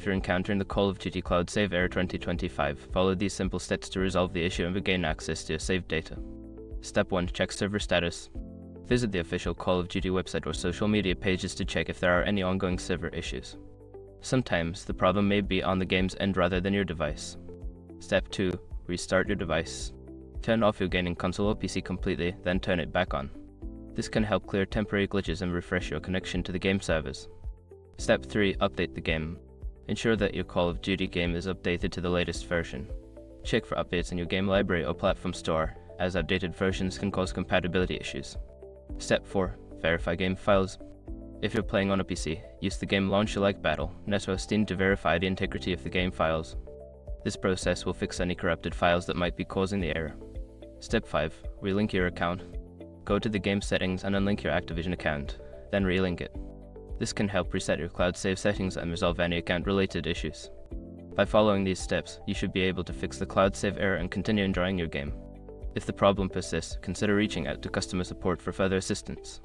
after encountering the Call of Duty Cloud Save Error 2025, follow these simple steps to resolve the issue and regain access to your saved data. Step 1. Check server status. Visit the official Call of Duty website or social media pages to check if there are any ongoing server issues. Sometimes, the problem may be on the game's end rather than your device. Step 2. Restart your device. Turn off your gaming console or PC completely, then turn it back on. This can help clear temporary glitches and refresh your connection to the game servers. Step 3. Update the game. Ensure that your Call of Duty game is updated to the latest version. Check for updates in your game library or platform store, as outdated versions can cause compatibility issues. Step 4. Verify game files. If you're playing on a PC, use the game launcher like Battle, NetOS Steam to verify the integrity of the game files. This process will fix any corrupted files that might be causing the error. Step 5. Relink your account. Go to the game settings and unlink your Activision account, then relink it. This can help reset your cloud save settings and resolve any account-related issues. By following these steps, you should be able to fix the cloud save error and continue enjoying your game. If the problem persists, consider reaching out to customer support for further assistance.